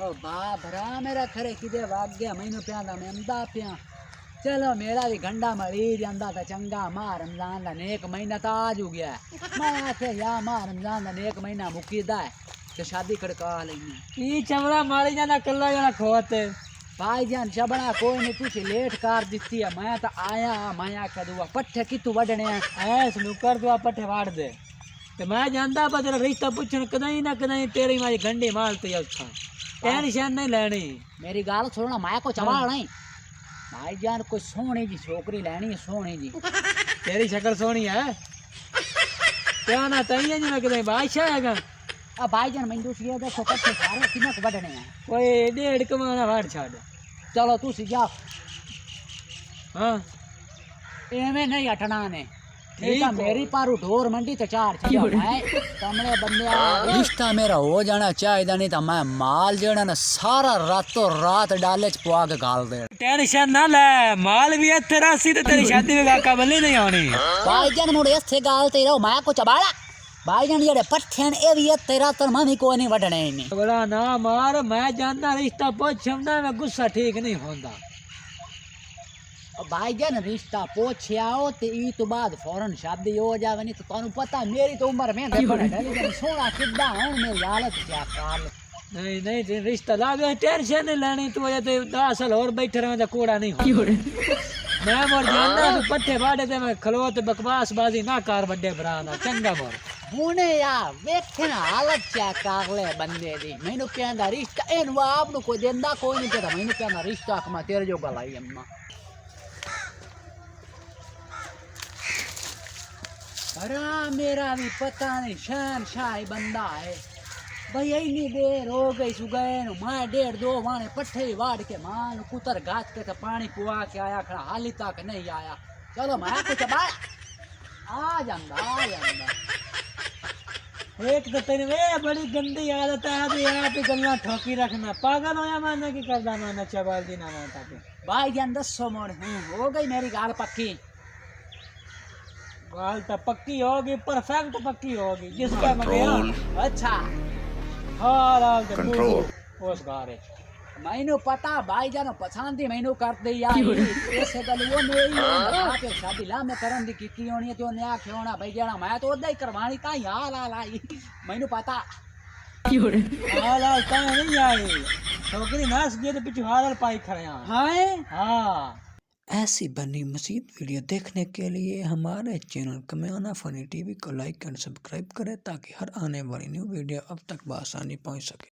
ओ बा भरा मेरा खरे किदे वाग गया महीनों प्यांदा मैं अमदा प्या चलो मेरा भी घंटा मरी जांदा था चंगा मां रमजान दा नेक महीना तो आज हो गया मैं आखे या मां रमजान दा नेक महीना मुकीदा है तो शादी खड़का लेनी ई चमड़ा मारी जाना कल्ला जना खोते भाईजान चबड़ा कोई नहीं तुझे लेट कार दिती है मैं तो आया मैं आखे दुआ पट्ठे कितु वडने ऐस नुकर दुआ पट्ठे वाड़ दे ते मैं जानदा पर तेरा रिश्ता पूछन कदई ना कदई तेरी मारी घंटी मारती अच्छा टेंशन नहीं लेनी मेरी गाल सुनना मैं को चबाल नहीं भाईजान कोई सोहनी जी छोकरी लेनी है सोहनी जी तेरी शक्ल सोहनी है क्या ना तई जी मैं कदई बादशाह हैगा अब भाईजान मैं दूसरी ये देखो पट्ठे सारे किनक वडने हैं कोई डेढ़ कमाना वाड़ छाड़ चलो तू सी जाओ हाँ एवें नहीं हटना ने ठीक मेरी पारू ढोर मंडी तो चार चलो मैं कमरे बंदे रिश्ता मेरा हो जाना चाहिए नहीं तो मैं माल जेड़ा ना सारा रातों रात डाले च पुआ के गाल दे टेंशन ना ले माल भी है तेरा सी ते तेरी शादी में काका बल्ली नहीं आनी भाईजान मुड़े ऐसे गाल ते रहो मैं को चबाड़ा भाईजान ये पट्ठे ने ए भी तेरा तर मन को नहीं वडने नहीं बड़ा ना मार मैं जानता रिश्ता पूछना मैं गुस्सा ठीक नहीं होता भाईजान रिश्ता पूछे आओ ते ई तो बाद फौरन शादी हो जावे नहीं तो तानु पता मेरी तो उम्र में देखो सोना किदा हूं मेरी हालत क्या काल नहीं नहीं रिश्ता लागे टेंशन नहीं लेनी तू ये तो 10 साल और बैठे रहे तो कूड़ा नहीं हो मैं मोर जानना तू पट्टे बाड़े ते मैं खलोत बकवास बाजी ना कर बड़े भरा ना चंगा मोर हुने यार वेखना हालत क्या कागले बंदे दी मैनू कहंदा रिश्ता एनु आपनु कोई देंदा कोई नहीं कहता मैनू कहंदा रिश्ता कमा तेरे जो गलाई अम्मा अरे मेरा भी पता नहीं शहनशाही बंदा है भाई इतनी देर हो गई सुगए मैं 1.5-2 वाने पट्ठे वाड़ के मान कुतर गाच के तो पानी पुआ के आया खड़ा हाली तक नहीं आया चलो मैं कुछ आ जांदा एक तो तेरी वे बड़ी गंदी आदत है तो यहाँ पे गल्ला ठोकी रखना पागल होया माना की करदा माना चबाल दी ना माता के भाई जान 10 मोड़ हो गई मेरी गाल पक्की गाल तो पक्की होगी परफेक्ट पक्की होगी जिसका मगर अच्छा हाल कंट्रोल उस गारे मैनू पता भाई जानो पसंद ही मैनू कर दे यार ऐसे गल वो मेरी पे शादी ला मैं करन दी की होनी है तो ने आखे होना भाई जाना मैं तो ओदा ही करवानी का हाल हाल आई मैनू पता हाल हाल ता नहीं आई छोकरी नाच गई तो पीछे हाल पाई खड़े हां हाँ ऐसी बनी मजीद वीडियो देखने के लिए हमारे चैनल कमाना फनी टीवी को लाइक एंड सब्सक्राइब करें ताकि हर आने वाली न्यू वीडियो अब तक बआसानी पहुंच सके।